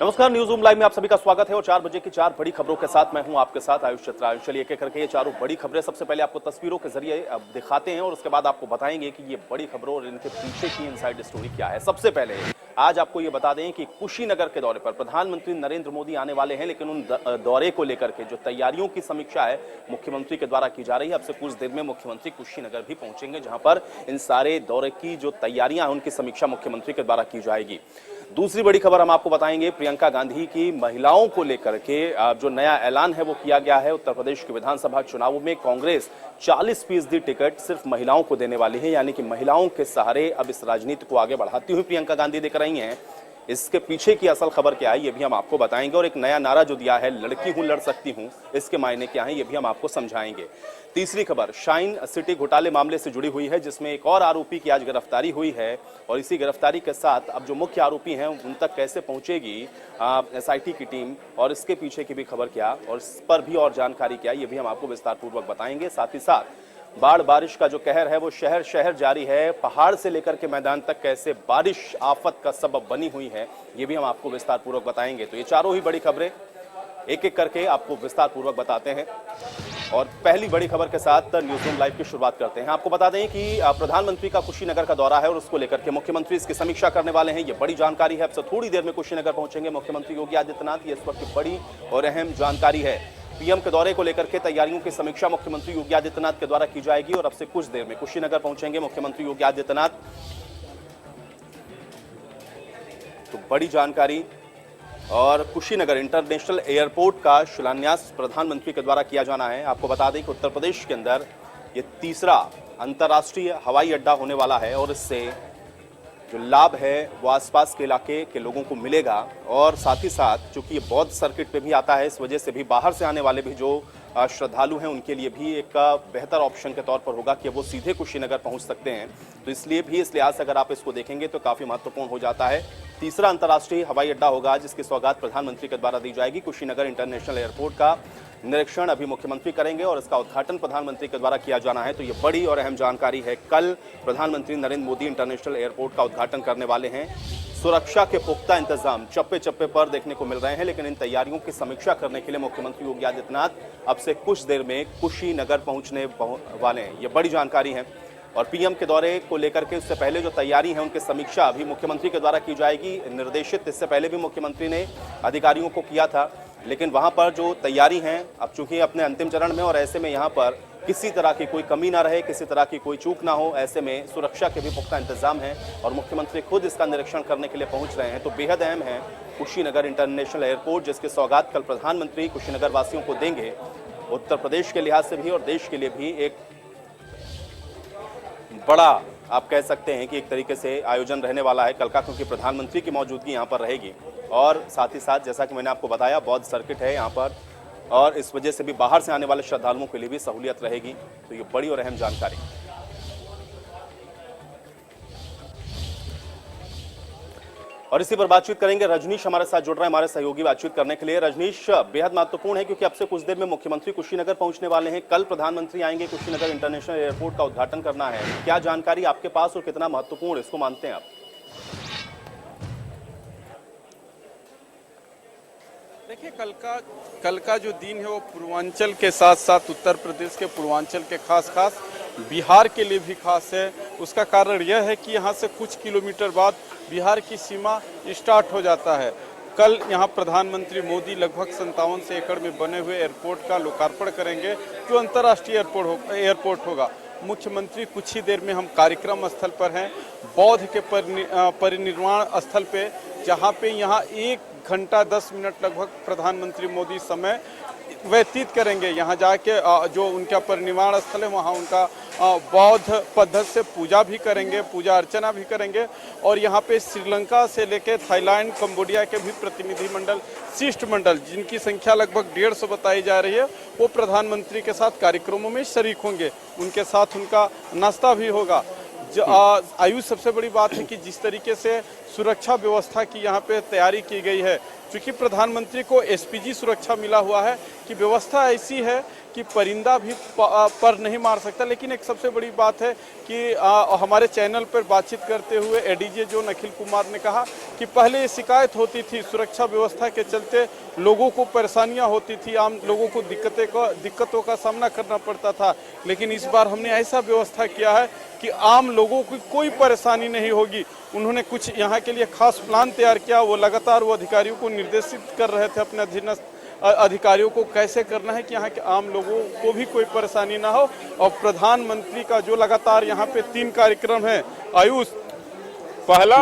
नमस्कार, news room live में आप सभी का स्वागत है और 4 बजे की 4 बड़ी खबरों के साथ मैं हूं आपके साथ आयुष चित्रा। चलिए एक एक करके ये चारों बड़ी खबरें सबसे पहले आपको तस्वीरों के जरिए दिखाते हैं और उसके बाद आपको बताएंगे कि ये बड़ी खबरों और इनके पीछे की इनसाइड स्टोरी क्या है। सबसे पहले आज आपको ये बता दें कि कुशीनगर के दौरे पर प्रधानमंत्री नरेंद्र मोदी आने वाले हैं, लेकिन उन दौरे को लेकर के जो तैयारियों की समीक्षा है मुख्यमंत्री के द्वारा की जा रही है। अब से कुछ देर में मुख्यमंत्री कुशीनगर भी पहुंचेंगे, जहां पर इन सारे दौरे की जो तैयारियां हैं उनकी समीक्षा मुख्यमंत्री के द्वारा की जाएगी। दूसरी बड़ी खबर हम आपको बताएंगे, प्रियंका गांधी की महिलाओं को लेकर के जो नया ऐलान है वो किया गया है। उत्तर प्रदेश के विधानसभा चुनावों में कांग्रेस 40% टिकट सिर्फ महिलाओं को देने वाली है, यानी कि महिलाओं के सहारे अब इस राजनीति को आगे बढ़ाती हुई प्रियंका गांधी दिख रही हैं। इसके पीछे की असल खबर क्या है ये भी हम आपको बताएंगे और एक नया नारा जो दिया है, लड़की हूं लड़ सकती हूं, इसके मायने क्या है ये भी हम आपको समझाएंगे। तीसरी खबर शाइन सिटी घोटाले मामले से जुड़ी हुई है, जिसमें एक और आरोपी की आज गिरफ्तारी हुई है और इसी गिरफ्तारी के साथ अब जो मुख्य आरोपी हैं उन तक कैसे पहुंचेगी एसआईटी की टीम और इसके पीछे की भी खबर क्या और इस पर भी और जानकारी क्या ये भी हम आपको विस्तार पूर्वक बताएंगे। साथ ही साथ बाढ़ बारिश का जो कहर है वो शहर शहर जारी है, पहाड़ से लेकर के मैदान तक कैसे बारिश आफत का सबब बनी हुई है ये भी हम आपको विस्तार पूर्वक बताएंगे। तो ये चारों ही बड़ी खबरें एक एक करके आपको विस्तार पूर्वक बताते हैं और पहली बड़ी खबर के साथ न्यूज रूम लाइव की शुरुआत करते हैं। आपको बता दें कि प्रधानमंत्री का कुशीनगर का दौरा है और उसको लेकर के मुख्यमंत्री इसकी समीक्षा करने वाले हैं। ये बड़ी जानकारी है। अब से थोड़ी देर में कुशीनगर पहुंचेंगे मुख्यमंत्री योगी आदित्यनाथ, ये इस वक्त की बड़ी और अहम जानकारी है। पीएम के दौरे को लेकर के तैयारियों की समीक्षा मुख्यमंत्री योगी आदित्यनाथ के द्वारा की जाएगी और अब से कुछ देर में कुशीनगर पहुंचेंगे मुख्यमंत्री योगी आदित्यनाथ। तो बड़ी जानकारी। और कुशीनगर इंटरनेशनल एयरपोर्ट का शिलान्यास प्रधानमंत्री के द्वारा किया जाना है। आपको बता दें कि उत्तर प्रदेश के अंदर ये तीसरा अंतर्राष्ट्रीय हवाई अड्डा होने वाला है और इससे जो लाभ है वो आसपास के इलाके के लोगों को मिलेगा और साथ ही साथ चूंकि ये बौद्ध सर्किट पे भी आता है, इस वजह से भी बाहर से आने वाले भी जो श्रद्धालु हैं उनके लिए भी एक बेहतर ऑप्शन के तौर पर होगा कि वो सीधे कुशीनगर पहुंच सकते हैं। तो इसलिए भी इस लिहाज से अगर आप इसको देखेंगे तो काफ़ी महत्वपूर्ण हो जाता है। तीसरा अंतर्राष्ट्रीय हवाई अड्डा होगा जिसकी सौगात प्रधानमंत्री के द्वारा दी जाएगी। कुशीनगर इंटरनेशनल एयरपोर्ट का निरीक्षण अभी मुख्यमंत्री करेंगे और इसका उद्घाटन प्रधानमंत्री के द्वारा किया जाना है। तो ये बड़ी और अहम जानकारी है। कल प्रधानमंत्री नरेंद्र मोदी इंटरनेशनल एयरपोर्ट का उद्घाटन करने वाले हैं। सुरक्षा के पुख्ता इंतजाम चप्पे चप्पे पर देखने को मिल रहे हैं, लेकिन इन तैयारियों की समीक्षा करने के लिए मुख्यमंत्री योगी आदित्यनाथ अब से कुछ देर में कुशीनगर पहुंचने वाले हैं। ये बड़ी जानकारी है और पीएम के दौरे को लेकर के उससे पहले जो तैयारी है उनकी समीक्षा अभी मुख्यमंत्री के द्वारा की जाएगी। निर्देशित इससे पहले भी मुख्यमंत्री ने अधिकारियों को किया था, लेकिन वहां पर जो तैयारी है अब चूंकि अपने अंतिम चरण में और ऐसे में यहाँ पर किसी तरह की कोई कमी ना रहे, किसी तरह की कोई चूक ना हो, ऐसे में सुरक्षा के भी पुख्ता इंतजाम है और मुख्यमंत्री खुद इसका निरीक्षण करने के लिए पहुंच रहे हैं। तो बेहद अहम है कुशीनगर इंटरनेशनल एयरपोर्ट, जिसकी सौगात कल प्रधानमंत्री कुशीनगर वासियों को देंगे। उत्तर प्रदेश के लिहाज से भी और देश के लिए भी एक बड़ा आप कह सकते हैं कि एक तरीके से आयोजन रहने वाला है कल का, क्योंकि प्रधानमंत्री की मौजूदगी यहाँ पर रहेगी और साथ ही साथ जैसा कि मैंने आपको बताया बौद्ध सर्किट है यहाँ पर और इस वजह से भी बाहर से आने वाले श्रद्धालुओं के लिए भी सहूलियत रहेगी। तो ये बड़ी और अहम जानकारी। और इसी पर बातचीत करेंगे। रजनीश हमारे साथ जुड़ रहे हैं हमारे सहयोगी बातचीत करने के लिए। रजनीश, बेहद महत्वपूर्ण है क्योंकि अब से कुछ देर में मुख्यमंत्री कुशीनगर पहुंचने वाले हैं। कल प्रधानमंत्री आएंगे, कुशीनगर इंटरनेशनल एयरपोर्ट का उद्घाटन करना है। क्या जानकारी आपके पास और कितना महत्वपूर्ण इसको मानते हैं आप? देखिए, कल का जो दिन है वो पूर्वांचल के साथ साथ उत्तर प्रदेश के पूर्वांचल के खास बिहार के लिए भी खास है। उसका कारण यह है कि यहाँ से कुछ किलोमीटर बाद बिहार की सीमा स्टार्ट हो जाता है। कल यहाँ प्रधानमंत्री मोदी लगभग 57 एकड़ में बने हुए एयरपोर्ट का लोकार्पण करेंगे, जो अंतर्राष्ट्रीय एयरपोर्ट होगा। मुख्यमंत्री कुछ ही देर में हम कार्यक्रम स्थल पर हैं, बौद्ध के परिनिर्वाण स्थल पे, जहाँ पे यहाँ 1 घंटा 10 मिनट लगभग प्रधानमंत्री मोदी समय व्यतीत करेंगे। यहाँ जाके जो उनका परिनिर्वाण स्थल है वहाँ उनका बौद्ध पद्धति से पूजा भी करेंगे, पूजा अर्चना भी करेंगे और यहाँ पे श्रीलंका से लेकर थाईलैंड, कंबोडिया के भी प्रतिनिधिमंडल, शिष्टमंडल, जिनकी संख्या लगभग 150 बताई जा रही है, वो प्रधानमंत्री के साथ कार्यक्रमों में शरीक होंगे। उनके साथ उनका नाश्ता भी होगा। आयुष, सबसे बड़ी बात है कि जिस तरीके से सुरक्षा व्यवस्था की यहाँ पे तैयारी की गई है, क्योंकि प्रधानमंत्री को एसपीजी सुरक्षा मिला हुआ है कि व्यवस्था ऐसी है कि परिंदा भी पर नहीं मार सकता। लेकिन एक सबसे बड़ी बात है कि हमारे चैनल पर बातचीत करते हुए एडीजे जोन अखिल कुमार ने कहा कि पहले ये शिकायत होती थी, सुरक्षा व्यवस्था के चलते लोगों को परेशानियां होती थी, आम लोगों को दिक्कतों का सामना करना पड़ता था। लेकिन इस बार हमने ऐसा व्यवस्था किया है कि आम लोगों की कोई परेशानी नहीं होगी। उन्होंने कुछ यहाँ के लिए खास प्लान तैयार किया, वो लगातार वो अधिकारियों को निर्देशित कर रहे थे, अपने अधीनस्थ अधिकारियों को कैसे करना है कि यहाँ के आम लोगों को भी कोई परेशानी ना हो। और प्रधानमंत्री का जो लगातार यहाँ पे 3 कार्यक्रम है, आयुष, पहला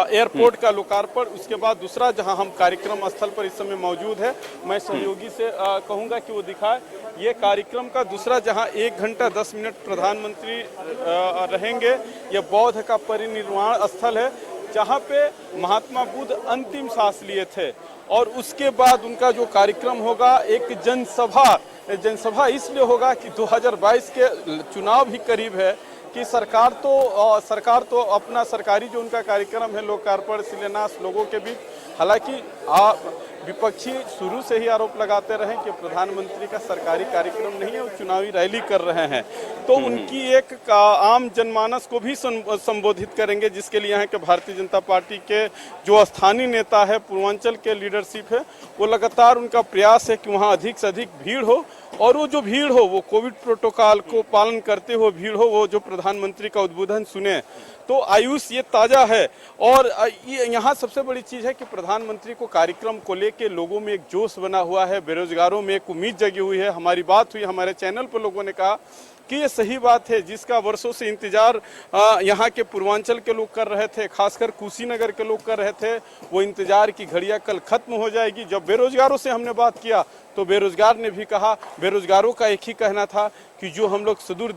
एयरपोर्ट का लोकार्पण, उसके बाद दूसरा जहां हम कार्यक्रम स्थल पर इस समय मौजूद है, मैं सहयोगी से कहूंगा कि वो दिखाए। ये कार्यक्रम का दूसरा जहां 1 घंटा 10 मिनट प्रधानमंत्री रहेंगे, ये बौद्ध का परिनिर्वाण स्थल है जहां पे महात्मा बुद्ध अंतिम सांस लिए थे। और उसके बाद उनका जो कार्यक्रम होगा, एक जनसभा इसलिए होगा कि 2022 के चुनाव भी करीब है कि सरकार तो अपना सरकारी जो उनका कार्यक्रम है लोकार्पण शिलान्यास लोगों के बीच, हालांकि विपक्षी शुरू से ही आरोप लगाते रहे कि प्रधानमंत्री का सरकारी कार्यक्रम नहीं है, वो चुनावी रैली कर रहे हैं, तो उनकी एक आम जनमानस को भी संबोधित करेंगे, जिसके लिए यहाँ के भारतीय जनता पार्टी के जो स्थानीय नेता है, पूर्वांचल के लीडरशिप है, वो लगातार उनका प्रयास है कि वहाँ अधिक से अधिक भीड़ हो, और वो जो भीड़ हो वो कोविड प्रोटोकॉल को पालन करते हुए भीड़ हो, वो जो प्रधानमंत्री का उद्बोधन सुने। तो आयुष ये ताजा है। और यहाँ सबसे बड़ी चीज है कि प्रधानमंत्री को कार्यक्रम को लेके लोगों में एक जोश बना हुआ है, बेरोजगारों में एक उम्मीद जगी हुई है। हमारी बात हुई, हमारे चैनल पर लोगों ने कहा कि ये सही बात है, जिसका वर्षों से इंतजार यहाँ के पूर्वांचल के लोग कर रहे थे, खासकर कुशीनगर के लोग कर रहे थे, वो इंतजार की घड़ियां कल खत्म हो जाएगी। जब बेरोजगारों से हमने बात किया तो बेरोजगार ने भी कहा, बेरोजगारों का एक ही कहना था कि जो हम लोग सुदूर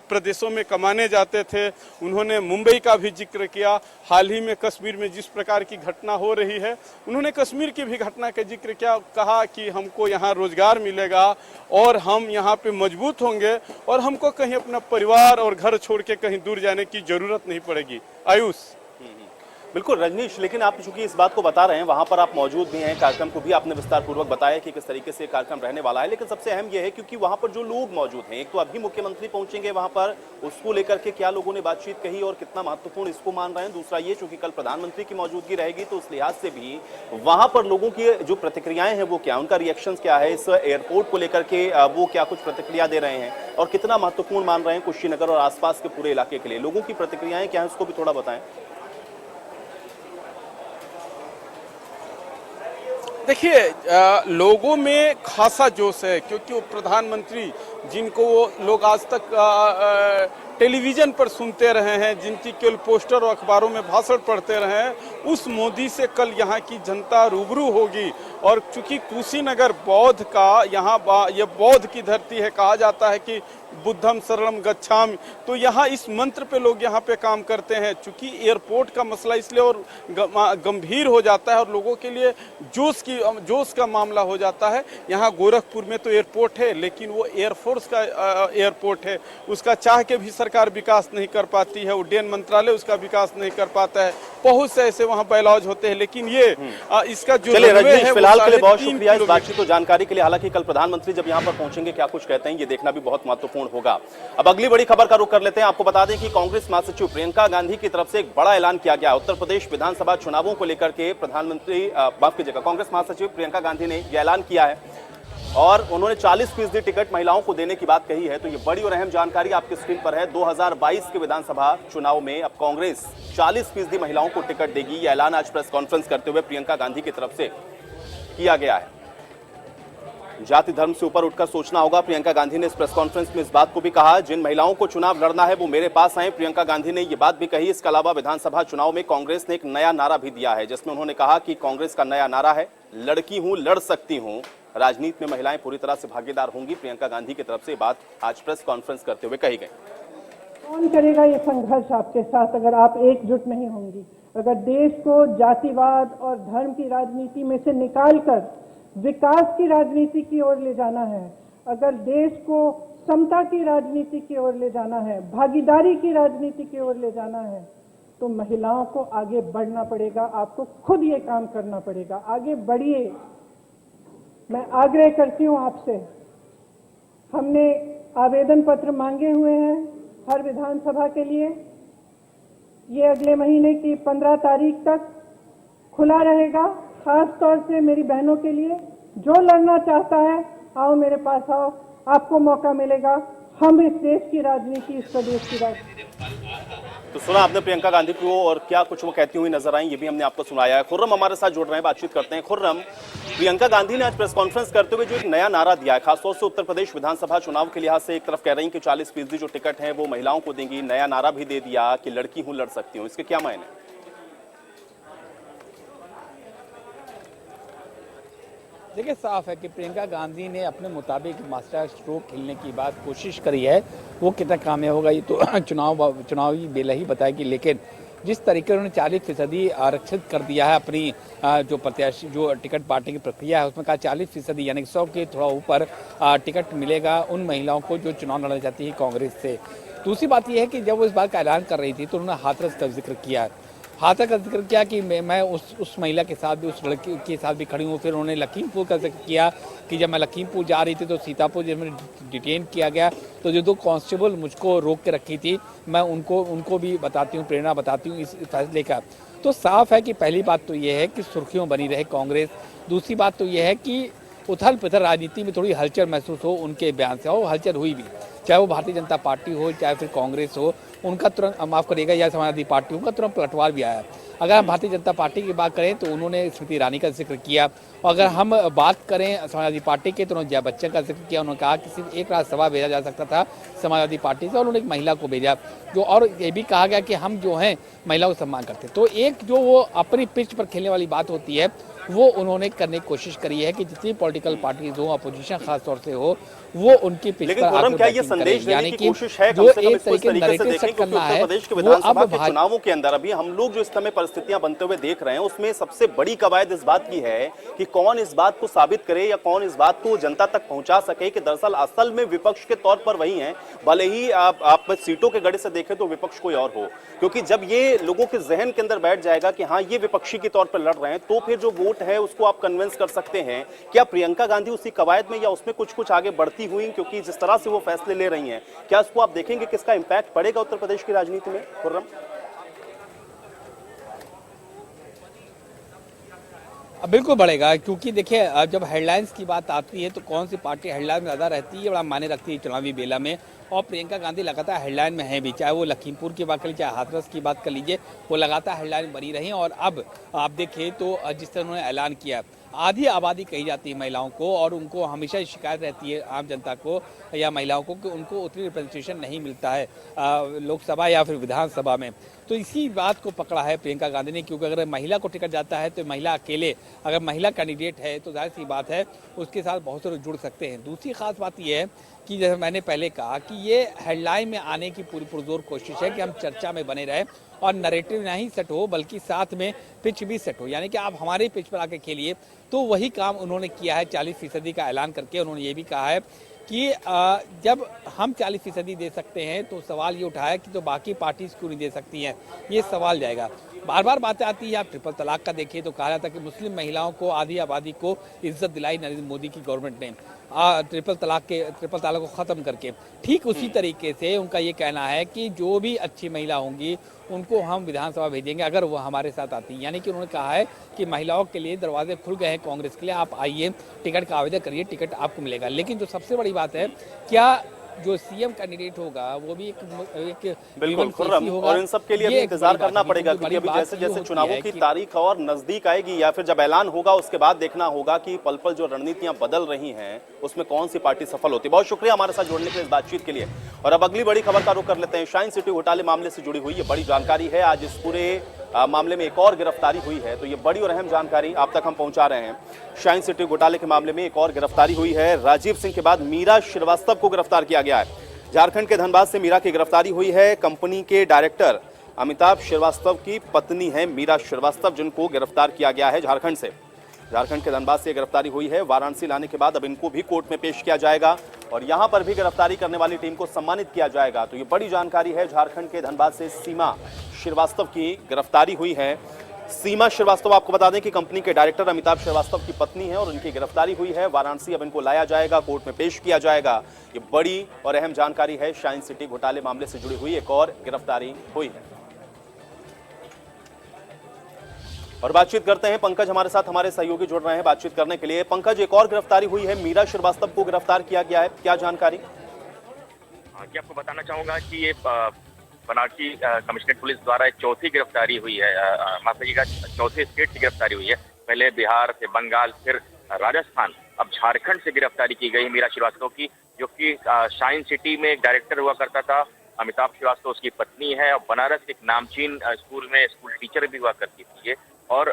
प्रदेशों में कमाने जाते थे, उन्होंने मुंबई का भी जिक्र किया। हाल ही में कश्मीर में जिस प्रकार की घटना हो रही है, उन्होंने कश्मीर की भी घटना का जिक्र किया, कहा कि हमको यहाँ रोजगार मिलेगा और हम यहाँ पे मजबूत होंगे और हमको कहीं अपना परिवार और घर छोड़ के कहीं दूर जाने की जरूरत नहीं पड़ेगी। आयुष। बिल्कुल रजनीश, लेकिन आप चूंकि इस बात को बता रहे हैं, वहां पर आप मौजूद भी हैं, कार्यक्रम को भी आपने विस्तार पूर्वक बताया कि किस तरीके से कार्यक्रम रहने वाला है, लेकिन सबसे अहम यह है क्योंकि वहां पर जो लोग मौजूद हैं, एक तो अभी मुख्यमंत्री पहुंचेंगे वहां पर, उसको लेकर के क्या लोगों ने बातचीत कही और कितना महत्वपूर्ण इसको मान रहे हैं। दूसरा ये, चूंकि कल प्रधानमंत्री की मौजूदगी रहेगी, तो उस लिहाज से भी वहां पर लोगों की जो प्रतिक्रियाएं हैं वो क्या, उनका रिएक्शन क्या है इस एयरपोर्ट को लेकर के, वो क्या कुछ प्रतिक्रिया दे रहे हैं और कितना महत्वपूर्ण मान रहे हैं कुशीनगर और आसपास के पूरे इलाके के लिए। लोगों की प्रतिक्रियाएं क्या है, उसको भी थोड़ा बताएं। देखिए, लोगों में खासा जोश है, क्योंकि वो प्रधानमंत्री जिनको वो लोग आज तक टेलीविजन पर सुनते रहे हैं, जिनकी केवल पोस्टर और अखबारों में भाषण पढ़ते रहे हैं, उस मोदी से कल यहाँ की जनता रूबरू होगी। और चूंकि कुशीनगर बौद्ध का ये बौद्ध की धरती है, कहा जाता है कि बुद्धम शरणम गच्छामि, तो यहाँ इस मंत्र पे लोग यहाँ पे काम करते हैं। चूंकि एयरपोर्ट का मसला इसलिए और गंभीर हो जाता है और लोगों के लिए जोश का मामला हो जाता है। यहाँ गोरखपुर में तो एयरपोर्ट है, लेकिन वो एयरफोर्स का एयरपोर्ट है, उसका चाह के भी सरकार विकास नहीं कर पाती है, उड्डयन मंत्रालय उसका विकास नहीं कर पाता है, बहुत से ऐसे वहाँ बैलॉज होते हैं। लेकिन ये इसका जो है, फिलहाल के लिए बहुत शुक्रिया इस बातचीत और जानकारी के लिए। हालांकि कल प्रधानमंत्री जब यहाँ पर पहुंचेंगे क्या कुछ कहते हैं, ये देखना भी बहुत महत्वपूर्ण होगा। अब अगली बड़ी खबर का रुख कर लेते हैं। आपको बता दें कि कांग्रेस महासचिव प्रियंका गांधी की तरफ से एक बड़ा ऐलान किया गया। उत्तर प्रदेश विधानसभा चुनावों को लेकर के कांग्रेस महासचिव प्रियंका गांधी ने यह ऐलान किया है और उन्होंने 40% टिकट महिलाओं को देने की बात कही है। तो ये बड़ी और अहम जानकारी आपकी स्क्रीन पर है। 2022 के विधानसभा चुनाव में अब कांग्रेस 40% महिलाओं को टिकट देगी। यह ऐलान आज प्रेस कॉन्फ्रेंस करते हुए प्रियंका गांधी की तरफ से किया गया है। जाति धर्म से ऊपर उठकर सोचना होगा, प्रियंका गांधी ने इस प्रेस कॉन्फ्रेंस में इस बात को भी कहा। जिन महिलाओं को चुनाव लड़ना है वो मेरे पास आए, प्रियंका गांधी ने ये बात भी कही। इसके अलावा विधानसभा चुनाव में कांग्रेस ने एक नया नारा भी दिया है, जिसमें उन्होंने कहा कि कांग्रेस का नया नारा है, लड़की हूं लड़ सकती हूं, राजनीति में महिलाएं पूरी तरह से भागीदार होंगी। प्रियंका गांधी की तरफ से बात आज प्रेस कॉन्फ्रेंस करते हुए कही गई। कौन करेगा ये संघर्ष आपके साथ अगर आप एकजुट नहीं होंगी? अगर देश को जातिवाद और धर्म की राजनीति में से निकालकर विकास की राजनीति की ओर ले जाना है, अगर देश को समता की राजनीति की ओर ले जाना है, भागीदारी की राजनीति की ओर ले जाना है, तो महिलाओं को आगे बढ़ना पड़ेगा। आपको खुद ये काम करना पड़ेगा। आगे बढ़िए। मैं आग्रह करती हूं आपसे हमने आवेदन पत्र मांगे हुए हैं हर विधानसभा के लिए। ये अगले महीने की 15 तारीख तक खुला रहेगा। खास तौर से मेरी बहनों के लिए, जो लड़ना चाहता है आओ मेरे पास आओ, आपको मौका मिलेगा। हम इस देश की राजनीति, इस प्रदेश की राजनीति। तो सुना आपने प्रियंका गांधी को, और क्या कुछ वो कहती हुई नजर आई ये भी हमने आपको सुनाया है। खुर्रम हमारे साथ जुड़ रहे हैं, बातचीत करते हैं। खुर्रम, प्रियंका गांधी ने आज प्रेस कॉन्फ्रेंस करते हुए जो एक नया नारा दिया है, खासतौर से उत्तर प्रदेश विधानसभा चुनाव के लिहाज से, एक तरफ कह रही कि 40% जो टिकट है वो महिलाओं को देंगी, नया नारा भी दे दिया कि लड़की हूं लड़ सकती हूं, इसके क्या मायने? देखिए, साफ है कि प्रियंका गांधी ने अपने मुताबिक मास्टर स्ट्रोक खेलने की बात कोशिश करी है। वो कितना कामयाब होगा ये तो चुनावी बेला ही बताएगी। लेकिन जिस तरीके से उन्होंने 40% आरक्षित कर दिया है अपनी जो प्रत्याशी जो टिकट बांटने की प्रक्रिया है, उसमें कहा 40% यानी 100 के थोड़ा ऊपर टिकट मिलेगा उन महिलाओं को जो चुनाव लड़ना चाहती है कांग्रेस से। दूसरी बात यह है कि जब वो इस बात का ऐलान कर रही थी तो उन्होंने हाथरस का जिक्र किया कि मैं उस महिला के साथ भी, उस लड़की के साथ भी खड़ी हूँ। फिर उन्होंने लखीमपुर का जिक्र किया कि जब मैं लखीमपुर जा रही थी तो सीतापुर जब मैंने डिटेन किया गया तो जो 2 कांस्टेबल मुझको रोक के रखी थी, मैं उनको भी बताती हूँ, प्रेरणा बताती हूँ इस फैसले का। तो साफ है कि पहली बात तो ये है कि सुर्खियों बनी रहे कांग्रेस। दूसरी बात तो ये है कि उथल पुथल राजनीति में थोड़ी हलचल महसूस हो उनके बयान से, और हलचल हुई भी, चाहे वो भारतीय जनता पार्टी हो चाहे फिर कांग्रेस हो, उनका तुरंत माफ करिएगा या समाजवादी पार्टी, उनका तुरंत पलटवार भी आया। अगर हम भारतीय जनता पार्टी की बात करें तो उन्होंने स्मृति ईरानी का जिक्र किया, और अगर हम बात करें समाजवादी पार्टी के तो उन्होंने जया बच्चन का जिक्र किया। उन्होंने कहा कि सिर्फ एक राज्यसभा भेजा जा सकता था समाजवादी पार्टी से, और उन्होंने एक महिला को भेजा जो, और ये भी कहा गया कि हम जो हैं महिलाओं को सम्मान करते। तो एक जो वो अपनी पिच पर खेलने वाली बात होती है वो उन्होंने करने की कोशिश करी है कि जितनी पॉलिटिकल पार्टीज हो, अपोजिशन खास तौर से हो, वो उनकी पिच पर आकर क्या ये संदेश देने की कोशिश है जो एक तरीके से देखें, क्योंकि उत्तर प्रदेश के विधानसभा के चुनावों के अंदर अभी हम लोग जो इस समय परिस्थितियां बनते हुए देख रहे हैं, उसमें सबसे बड़ी कवायद इस बात की है कि कौन इस बात को साबित करे या कौन इस बात को जनता तक पहुंचा सके कि दरअसल असल में विपक्ष के तौर पर वही है, भले ही आप सीटों के गड़े से देखें तो विपक्ष कोई और हो। क्योंकि जब ये लोगों के जहन के अंदर बैठ जाएगा कि हाँ ये विपक्षी के तौर पर लड़ रहे हैं, तो फिर जो वोट है उसको आप कन्विंस कर सकते हैं। क्या प्रियंका गांधी उसी कवायद में या उसमें कुछ आगे बढ़ती हुई, क्योंकि जिस तरह से वो फैसले ले रही हैं, क्या इसको आप देखेंगे किसका इंपैक्ट पड़ेगा उत्तर प्रदेश की राजनीति में? खुर्रम, बिल्कुल बढ़ेगा, क्योंकि देखिए जब हेडलाइंस की बात आती है तो कौन सी पार्टी हेडलाइन में ज़्यादा रहती है, बड़ा मायने रखती है चुनावी बेला में। और प्रियंका गांधी लगातार हेडलाइन में है भी, चाहे वो लखीमपुर की बात कर लीजिए, चाहे हाथरस की बात कर लीजिए, वो लगातार हेडलाइन बनी रही। और अब आप देखें तो जिस तरह उन्होंने ऐलान किया, आधी आबादी कही जाती है महिलाओं को, और उनको हमेशा शिकायत रहती है आम जनता को या महिलाओं को कि उनको उतनी रिप्रेजेंटेशन नहीं मिलता है लोकसभा या फिर विधानसभा में। तो इसी बात को पकड़ा है प्रियंका गांधी ने, क्योंकि अगर महिला को टिकट जाता है तो महिला अकेले, अगर महिला कैंडिडेट है तो जाहिर सी बात है उसके साथ बहुत से लोग जुड़ सकते हैं। दूसरी खास बात यह है कि जैसे मैंने पहले कहा कि ये हेडलाइन में आने की पूरी पुरजोर कोशिश है कि हम चर्चा में बने रहें और नैरेटिव नहीं सेट हो बल्कि साथ में पिच भी सेट हो, यानी कि आप हमारे पिच पर आके खेलिए। तो वही काम उन्होंने किया है 40% का ऐलान करके। उन्होंने ये भी कहा है कि जब हम 40% दे सकते हैं तो सवाल ये उठाया कि तो बाकी पार्टीज क्यों नहीं दे सकती हैं, ये सवाल जाएगा। बार बार बातें आती है, आप ट्रिपल तलाक का देखिए तो कहा जाता है कि मुस्लिम महिलाओं को, आधी आबादी को इज्जत दिलाई नरेंद्र मोदी की गवर्नमेंट ने ट्रिपल तलाक को ख़त्म करके। ठीक उसी तरीके से उनका ये कहना है कि जो भी अच्छी महिला होंगी उनको हम विधानसभा भेजेंगे अगर वो हमारे साथ आती हैं। यानी कि उन्होंने कहा है कि महिलाओं के लिए दरवाजे खुल गए हैं कांग्रेस के लिए, आप आइए, टिकट का आवेदन करिए, टिकट आपको मिलेगा। लेकिन जो सबसे बड़ी बात है, क्या जो सीएम कैंडिडेट होगा वो भी एक बिल्कुल खुर्रम, और इन सब के लिए अभी इंतजार करना पड़ेगा, क्योंकि अभी जैसे जैसे चुनावों की तारीख और नजदीक आएगी या फिर जब ऐलान होगा उसके बाद देखना होगा कि पल पल जो रणनीतियां बदल रही हैं उसमें कौन सी पार्टी सफल होती है। बहुत शुक्रिया हमारे साथ जुड़ने के लिए इस बातचीत के लिए। और अब अगली बड़ी खबर का रुख कर लेते हैं। शाइन सिटी घोटाले मामले से जुड़ी हुई ये बड़ी जानकारी है। आज इस पूरे मामले में एक और गिरफ्तारी हुई है, तो ये बड़ी और अहम जानकारी आप तक हम पहुंचा रहे हैं। शाइन सिटी घोटाले के मामले में एक और गिरफ्तारी हुई है। राजीव सिंह के बाद मीरा श्रीवास्तव को गिरफ्तार किया गया है। झारखंड के धनबाद से मीरा की गिरफ्तारी हुई है। कंपनी के डायरेक्टर अमिताभ श्रीवास्तव की पत्नी है मीरा श्रीवास्तव, जिनको गिरफ्तार किया गया है झारखंड से। झारखंड के धनबाद से गिरफ्तारी हुई है। वाराणसी लाने के बाद अब इनको भी कोर्ट में पेश किया जाएगा और यहां पर भी गिरफ्तारी करने वाली टीम को सम्मानित किया जाएगा। तो ये बड़ी जानकारी है। झारखंड के धनबाद से सीमा श्रीवास्तव की गिरफ्तारी हुई है। सीमा श्रीवास्तव, आपको बता दें कि कंपनी के डायरेक्टर अमिताभ श्रीवास्तव की पत्नी है और उनकी गिरफ्तारी हुई है वाराणसी। अब इनको लाया जाएगा, कोर्ट में पेश किया जाएगा। ये बड़ी और अहम जानकारी है। शाइन सिटी घोटाले मामले से जुड़ी हुई एक और गिरफ्तारी हुई है। और बातचीत करते हैं, पंकज हमारे साथ, हमारे सहयोगी जुड़ रहे हैं बातचीत करने के लिए। पंकज, एक और गिरफ्तारी हुई है, मीरा श्रीवास्तव को गिरफ्तार किया गया है, क्या जानकारी? जी, आपको बताना चाहूंगा कि ये बनारसी कमिश्नरेट पुलिस द्वारा एक चौथी गिरफ्तारी हुई है, माफ कीजिएगा चौथे स्टेट की गिरफ्तारी हुई है। पहले बिहार से, बंगाल, फिर राजस्थान, अब झारखंड से गिरफ्तारी की गई मीरा श्रीवास्तव की, जो कि शाइन सिटी में एक डायरेक्टर हुआ करता था। अमिताभ श्रीवास्तव उसकी पत्नी है और बनारस के एक नामचीन स्कूल में स्कूल टीचर भी हुआ करती थी ये। और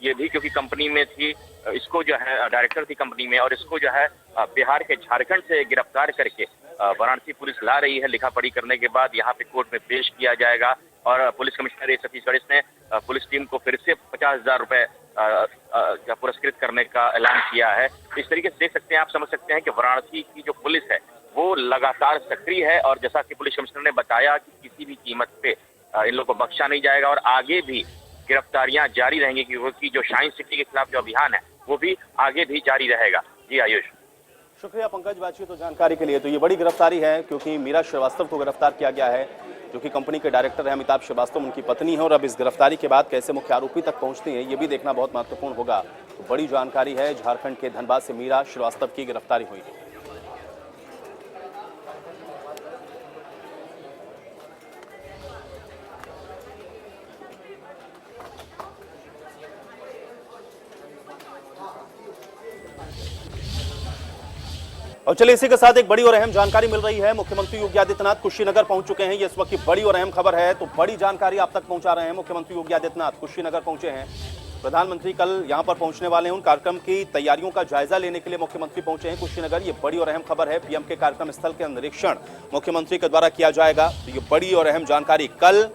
ये भी क्योंकि कंपनी में थी, इसको जो है डायरेक्टर थी कंपनी में, और इसको जो है बिहार के झारखंड से गिरफ्तार करके वाराणसी पुलिस ला रही है। लिखा पढ़ी करने के बाद यहाँ पे कोर्ट में पेश किया जाएगा। और पुलिस कमिश्नर सतीश गणेश ने पुलिस टीम को फिर से 50,000 रुपए पुरस्कृत करने का ऐलान किया है। इस तरीके से देख सकते हैं, आप समझ सकते हैं कि वाराणसी की जो पुलिस है वो लगातार सक्रिय है। और जैसा कि पुलिस कमिश्नर ने बताया कि किसी भी कीमत पे इन लोगों को बख्शा नहीं जाएगा और आगे भी गिरफ्तारियां जारी रहेंगी, क्योंकि जो शाइन सिटी के खिलाफ जो अभियान है वो भी आगे भी जारी रहेगा। जी आयुष। शुक्रिया पंकज बातचीत और जानकारी के लिए। तो ये बड़ी गिरफ्तारी है क्योंकि मीरा श्रीवास्तव को गिरफ्तार किया गया है, जो कि कंपनी के डायरेक्टर है अमिताभ श्रीवास्तव, उनकी पत्नी है। और अब इस गिरफ्तारी के बाद कैसे मुख्य आरोपी तक पहुंचती है ये भी देखना बहुत महत्वपूर्ण होगा। तो बड़ी जानकारी है, झारखंड के धनबाद से मीरा श्रीवास्तव की गिरफ्तारी हुई है। और चलिए इसी के साथ एक बड़ी और अहम जानकारी मिल रही है। मुख्यमंत्री योगी आदित्यनाथ कुशीनगर पहुंच चुके हैं, ये इस वक्त की बड़ी और अहम खबर है। तो बड़ी जानकारी आप तक पहुंचा रहे हैं। मुख्यमंत्री योगी आदित्यनाथ कुशीनगर पहुंचे हैं। प्रधानमंत्री कल यहां पर पहुंचने वाले हैं। उन कार्यक्रम की तैयारियों का जायजा लेने के लिए मुख्यमंत्री पहुंचे हैं कुशीनगर। ये बड़ी और अहम खबर है। पीएम के कार्यक्रम स्थल के निरीक्षण मुख्यमंत्री के द्वारा किया जाएगा। तो ये बड़ी और अहम जानकारी, कल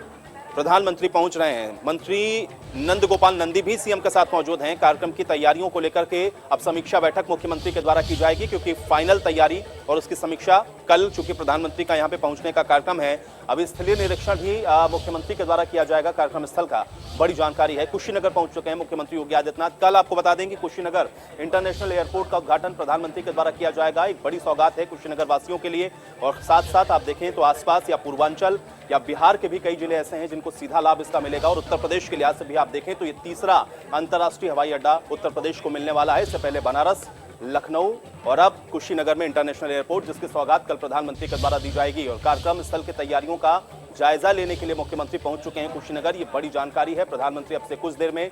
प्रधानमंत्री पहुंच रहे हैं। मंत्री नंद गोपाल नंदी भी सीएम के साथ मौजूद हैं। कार्यक्रम की तैयारियों को लेकर के अब समीक्षा बैठक मुख्यमंत्री के द्वारा की जाएगी, क्योंकि फाइनल तैयारी और उसकी समीक्षा कल, चूंकि प्रधानमंत्री का यहां पे पहुंचने का कार्यक्रम है, अब स्थलीय निरीक्षण भी मुख्यमंत्री के द्वारा किया जाएगा कार्यक्रम स्थल का। बड़ी जानकारी है। कुशीनगर पहुंच चुके हैं मुख्यमंत्री योगी आदित्यनाथ। कल आपको बता दें कि कुशीनगर इंटरनेशनल एयरपोर्ट का उद्घाटन प्रधानमंत्री के द्वारा किया जाएगा। एक बड़ी सौगात है कुशीनगर वासियों के लिए। और साथ साथ आप देखें तो आसपास या पूर्वांचल या बिहार के भी कई जिले ऐसे हैं जिनको सीधा लाभ इसका मिलेगा। और उत्तर प्रदेश के लिहाज से भी आप देखें तो ये तीसरा अंतर्राष्ट्रीय हवाई अड्डा उत्तर प्रदेश को मिलने वाला है। इससे पहले बनारस, लखनऊ और अब कुशीनगर में इंटरनेशनल एयरपोर्ट, जिसकी सौगात कल प्रधानमंत्री के द्वारा दी जाएगी। और कार्यक्रम स्थल की तैयारियों का जायजा लेने के लिए मुख्यमंत्री पहुंच चुके हैं कुशीनगर। ये बड़ी जानकारी है। प्रधानमंत्री अब से कुछ देर में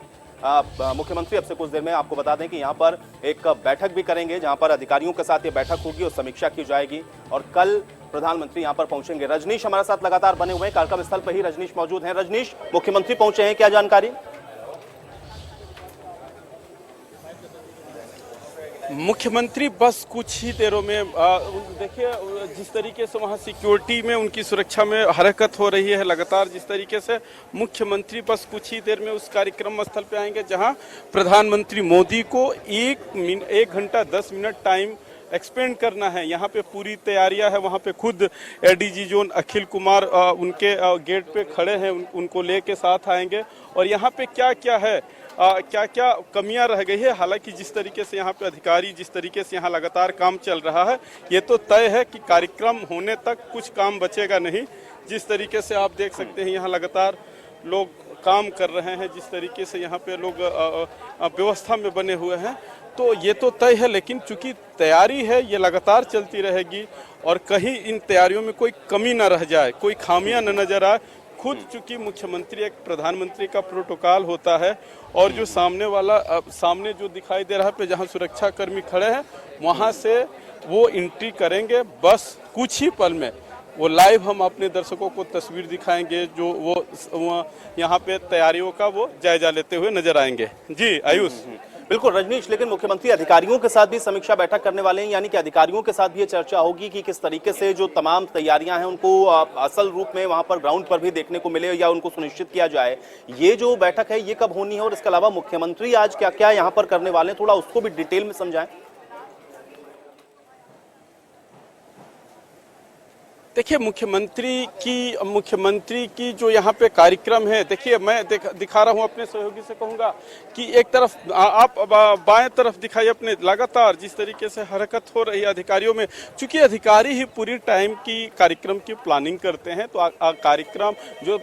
मुख्यमंत्री अब से कुछ देर में आपको बता दें कि यहां पर एक बैठक भी करेंगे, जहां पर अधिकारियों के साथ ये बैठक होगी और समीक्षा की जाएगी। और कल प्रधानमंत्री यहां पर पहुंचेंगे। रजनीश हमारे साथ लगातार बने हुए हैं, कार्यक्रम स्थल पर ही रजनीश मौजूद हैं। रजनीश, मुख्यमंत्री पहुंचे हैं, क्या जानकारी? मुख्यमंत्री बस कुछ ही देरों में देखिए जिस तरीके से वहाँ सिक्योरिटी में, उनकी सुरक्षा में हरकत हो रही है लगातार, जिस तरीके से मुख्यमंत्री बस कुछ ही देर में उस कार्यक्रम स्थल पे आएंगे जहाँ प्रधानमंत्री मोदी को 1 घंटा 10 मिनट टाइम एक्सपेंड करना है। यहाँ पे पूरी तैयारियां है। वहाँ पे खुद एडीजी जोन अखिल कुमार उनके गेट पे खड़े हैं, उनको लेके साथ आएंगे। और यहाँ पे क्या क्या है, क्या क्या कमियां रह गई है। हालांकि जिस तरीके से यहाँ पे अधिकारी, जिस तरीके से यहाँ लगातार काम चल रहा है, ये तो तय है कि कार्यक्रम होने तक कुछ काम बचेगा नहीं। जिस तरीके से आप देख सकते हैं यहाँ लगातार लोग काम कर रहे हैं, जिस तरीके से यहाँ पे लोग व्यवस्था में बने हुए हैं, तो ये तो तय है। लेकिन चूंकि तैयारी है, ये लगातार चलती रहेगी और कहीं इन तैयारियों में कोई कमी न रह जाए, कोई खामियां न नजर आए। खुद चूंकि मुख्यमंत्री एक प्रधानमंत्री का प्रोटोकॉल होता है और जो सामने जो दिखाई दे रहा है पे जहां सुरक्षा कर्मी खड़े हैं, वहां से वो एंट्री करेंगे। बस कुछ ही पल में वो लाइव हम अपने दर्शकों को तस्वीर दिखाएंगे, जो वो यहाँ पे तैयारियों का वो जायजा लेते हुए नजर आएंगे। जी आयुष। बिल्कुल रजनीश, लेकिन मुख्यमंत्री अधिकारियों के साथ भी समीक्षा बैठक करने वाले हैं, यानी कि अधिकारियों के साथ भी ये चर्चा होगी कि किस तरीके से जो तमाम तैयारियां हैं उनको असल रूप में वहां पर ग्राउंड पर भी देखने को मिले या उनको सुनिश्चित किया जाए। ये जो बैठक है ये कब होनी है और इसके अलावा मुख्यमंत्री आज क्या क्या यहाँ पर करने वाले हैं, थोड़ा उसको भी डिटेल में समझाएं। देखिए मुख्यमंत्री की जो यहाँ पे कार्यक्रम है, देखिए मैं दिखा रहा हूँ अपने सहयोगी से कहूँगा कि एक तरफ आप बाएं तरफ दिखाइए अपने, लगातार जिस तरीके से हरकत हो रही है अधिकारियों में, चूंकि अधिकारी ही पूरी टाइम की कार्यक्रम की प्लानिंग करते हैं, तो कार्यक्रम जो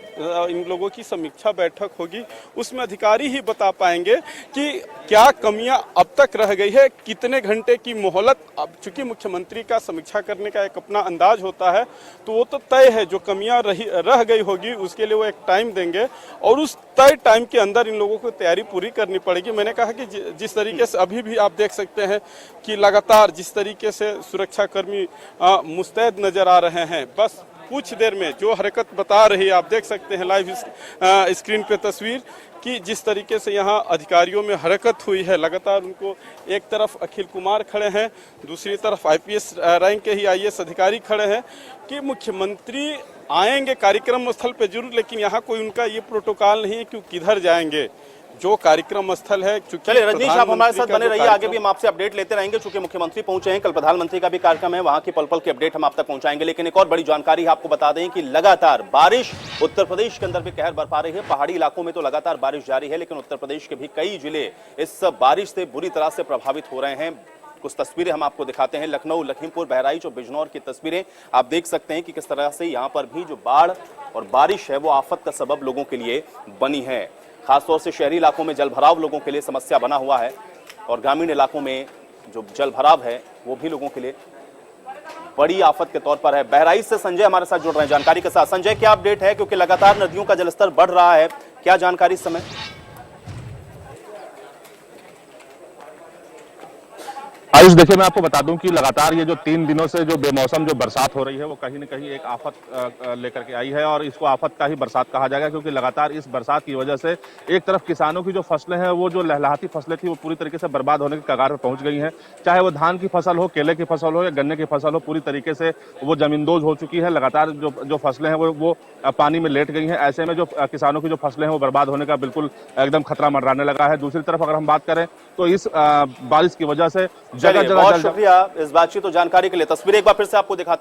इन लोगों की समीक्षा बैठक होगी उसमें अधिकारी ही बता पाएंगे कि क्या कमियां अब तक रह गई है, कितने घंटे की मोहलत। अब चूंकि मुख्यमंत्री का समीक्षा करने का एक अपना अंदाज होता है, तो वो तो तय है, जो कमियां रह गई होगी उसके लिए वो एक टाइम देंगे और उस तय टाइम के अंदर इन लोगों को तैयारी पूरी करनी पड़ेगी। मैंने कहा कि जिस तरीके से अभी भी आप देख सकते हैं कि लगातार जिस तरीके से सुरक्षाकर्मी मुस्तैद नजर आ रहे हैं, बस कुछ देर में जो हरकत बता रही है, आप देख सकते हैं लाइव स्क्रीन पे तस्वीर कि जिस तरीके से यहाँ अधिकारियों में हरकत हुई है। लगातार उनको, एक तरफ अखिल कुमार खड़े हैं, दूसरी तरफ आईपीएस रैंक के ही आईएएस अधिकारी खड़े हैं कि मुख्यमंत्री आएंगे कार्यक्रम स्थल पे जरूर, लेकिन यहाँ कोई उनका ये प्रोटोकॉल नहीं है कि किधर जाएंगे, जो कार्यक्रम स्थल है। चलिए रजनीश, आप हमारे साथ बने रहिए, आगे भी हम आपसे अपडेट लेते रहेंगे। चूंकि मुख्यमंत्री पहुंचे हैं, कल प्रधानमंत्री का भी कार्यक्रम है, वहां की पल पल की अपडेट हम आप तक पहुंचाएंगे। लेकिन एक और बड़ी जानकारी आपको बता दें कि लगातार बारिश उत्तर प्रदेश के अंदर भी कहर बरपा रही है। पहाड़ी इलाकों में तो लगातार बारिश जारी है, लेकिन उत्तर प्रदेश के भी कई जिले इस बारिश से बुरी तरह से प्रभावित हो रहे हैं। कुछ तस्वीरें हम आपको दिखाते हैं, लखनऊ, लखीमपुर, बहराइच और बिजनौर की तस्वीरें आप देख सकते हैं कि किस तरह से यहां पर भी जो बाढ़ और बारिश है वो आफत का सबब लोगों के लिए बनी है। खासतौर से शहरी इलाकों में जलभराव लोगों के लिए समस्या बना हुआ है और ग्रामीण इलाकों में जो जलभराव है वो भी लोगों के लिए बड़ी आफत के तौर पर है। बहराइच से संजय हमारे साथ जुड़ रहे हैं जानकारी के साथ। संजय, क्या अपडेट है, क्योंकि लगातार नदियों का जलस्तर बढ़ रहा है, क्या जानकारी इस समय? आयुष, देखिए मैं आपको बता दूं कि लगातार ये जो 3 दिनों से जो बेमौसम जो बरसात हो रही है वो कहीं न कहीं एक आफत लेकर के आई है और इसको आफत का ही बरसात कहा जाएगा, क्योंकि लगातार इस बरसात की वजह से एक तरफ किसानों की जो फसलें हैं, वो जो लहलहाती फसलें थी वो पूरी तरीके से बर्बाद होने के कगार पर पहुंच गई हैं। चाहे वो धान की फसल हो, केले की फसल हो या गन्ने की फसल हो, पूरी तरीके से वो जमींदोज हो चुकी है। लगातार जो फसलें हैं वो पानी में लेट गई हैं। ऐसे में जो किसानों की जो फसलें हैं वो बर्बाद होने का बिल्कुल एकदम खतरा मंडराने लगा है। दूसरी तरफ अगर हम बात करें तो इस बारिश की वजह से बहुत शुक्रिया इस बातचीत और जानकारी के लिए। तस्वीरें एक बार फिर से आपको दिखाते